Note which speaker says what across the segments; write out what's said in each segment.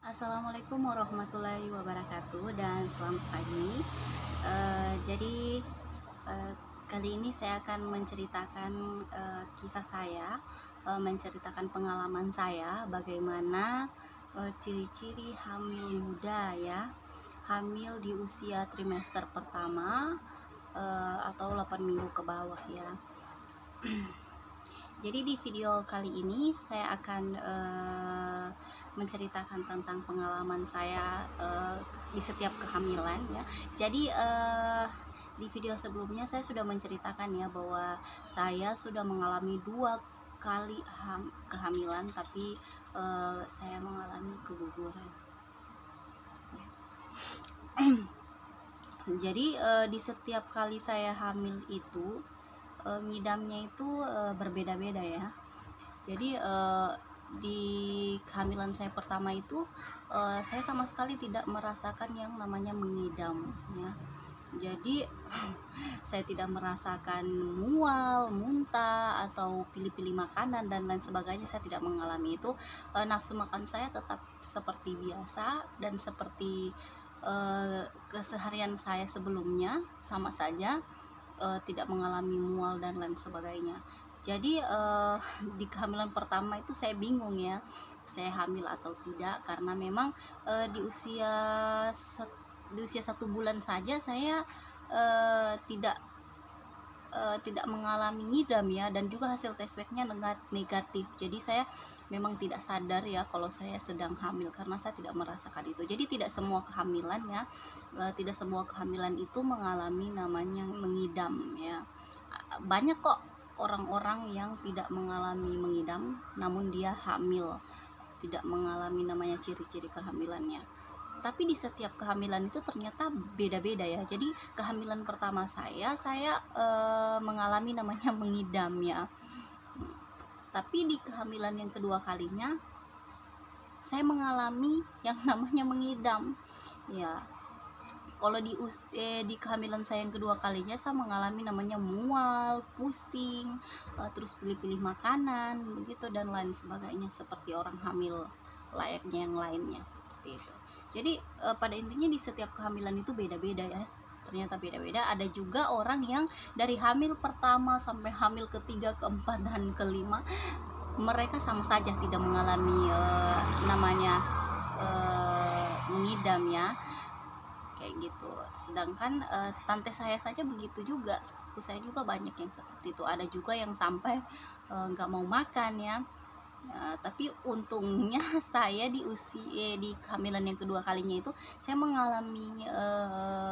Speaker 1: Assalamualaikum warahmatullahi wabarakatuh dan selamat pagi. Jadi eh, kali ini saya akan menceritakan kisah saya, menceritakan pengalaman saya, bagaimana ciri-ciri hamil muda ya, hamil di usia trimester pertama atau 8 minggu ke bawah ya. Jadi di video kali ini saya akan menceritakan tentang pengalaman saya di setiap kehamilan ya. Jadi di video sebelumnya saya sudah menceritakan ya bahwa saya sudah mengalami 2 kali kehamilan, tapi saya mengalami keguguran. Jadi di setiap kali saya hamil itu ngidamnya itu berbeda-beda ya. Jadi di kehamilan saya pertama itu saya sama sekali tidak merasakan yang namanya mengidam ya. Jadi saya tidak merasakan mual, muntah atau pilih-pilih makanan dan lain sebagainya, saya tidak mengalami itu. Nafsu makan saya tetap seperti biasa dan seperti keseharian saya sebelumnya, sama saja, tidak mengalami mual dan lain sebagainya. Jadi di kehamilan pertama itu saya bingung ya, saya hamil atau tidak, karena memang di usia 1 bulan saja saya tidak mengalami ngidam ya, dan juga hasil tes swabnya negatif. Jadi saya memang tidak sadar ya kalau saya sedang hamil karena saya tidak merasakan itu. Jadi tidak semua kehamilan ya, tidak semua kehamilan itu mengalami namanya mengidam ya. Banyak kok orang-orang yang tidak mengalami mengidam namun dia hamil, tidak mengalami namanya ciri-ciri kehamilannya. Tapi di setiap kehamilan itu ternyata beda-beda ya. Jadi kehamilan pertama saya mengalami namanya mengidam ya. Tapi di kehamilan yang kedua kalinya saya mengalami yang namanya mengidam ya. Kalau di kehamilan saya yang kedua kalinya saya mengalami namanya mual, pusing, terus pilih-pilih makanan begitu dan lain sebagainya, seperti orang hamil layaknya yang lainnya, seperti itu. Jadi pada intinya di setiap kehamilan itu beda-beda ya, ternyata beda-beda. Ada juga orang yang dari hamil pertama sampai hamil ketiga, keempat, dan kelima mereka sama saja tidak mengalami namanya mengidam ya, kayak gitu. Sedangkan tante saya saja begitu juga, sepupu saya juga banyak yang seperti itu. Ada juga yang sampai nggak mau makan ya. Tapi untungnya saya di kehamilan yang kedua kalinya itu saya mengalami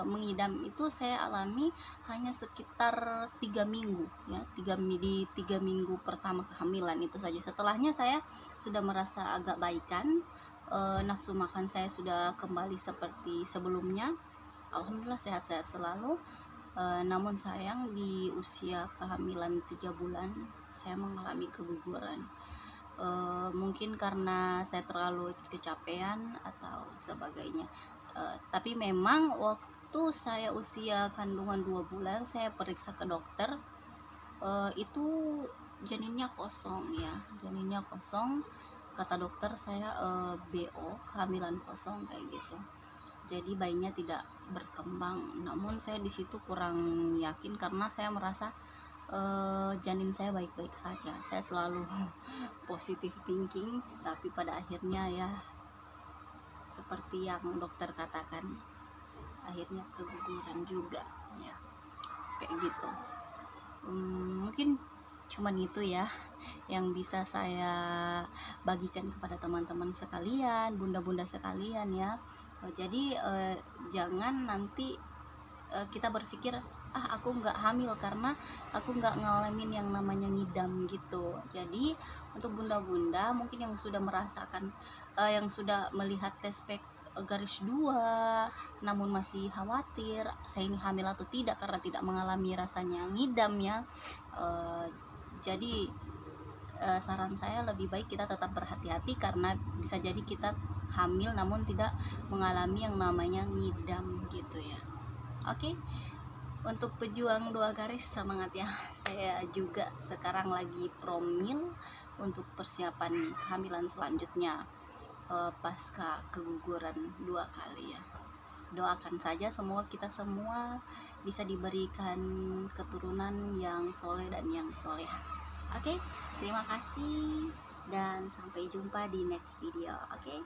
Speaker 1: mengidam itu saya alami hanya sekitar 3 minggu ya, di 3 minggu pertama kehamilan itu saja. Setelahnya saya sudah merasa agak baikan, nafsu makan saya sudah kembali seperti sebelumnya, alhamdulillah sehat-sehat selalu. Namun sayang di usia kehamilan 3 bulan saya mengalami keguguran. Mungkin karena saya terlalu kecapean atau sebagainya. Tapi memang waktu saya usia kandungan 2 bulan saya periksa ke dokter, itu janinnya kosong ya, janinnya kosong. Kata dokter saya BO, kehamilan kosong kayak gitu. Jadi bayinya tidak berkembang. Namun saya di situ kurang yakin karena saya merasa janin saya baik-baik saja. Saya selalu positive thinking, tapi pada akhirnya ya seperti yang dokter katakan, akhirnya keguguran juga ya, kayak gitu. Mungkin cuman itu ya yang bisa saya bagikan kepada teman-teman sekalian, bunda-bunda sekalian ya. Jadi jangan nanti kita berpikir aku nggak hamil karena aku nggak ngalamin yang namanya ngidam gitu. Jadi untuk bunda-bunda mungkin yang sudah merasakan yang sudah melihat tes pack garis 2 namun masih khawatir saya ini hamil atau tidak karena tidak mengalami rasanya ngidam ya, jadi saran saya lebih baik kita tetap berhati-hati karena bisa jadi kita hamil namun tidak mengalami yang namanya ngidam gitu ya. Oke. Untuk pejuang 2 garis, semangat ya. Saya juga sekarang lagi promil untuk persiapan kehamilan selanjutnya. pasca keguguran 2 kali ya. Doakan saja semua, kita semua bisa diberikan keturunan yang soleh dan yang soleha. Oke, terima kasih dan sampai jumpa di next video. Oke.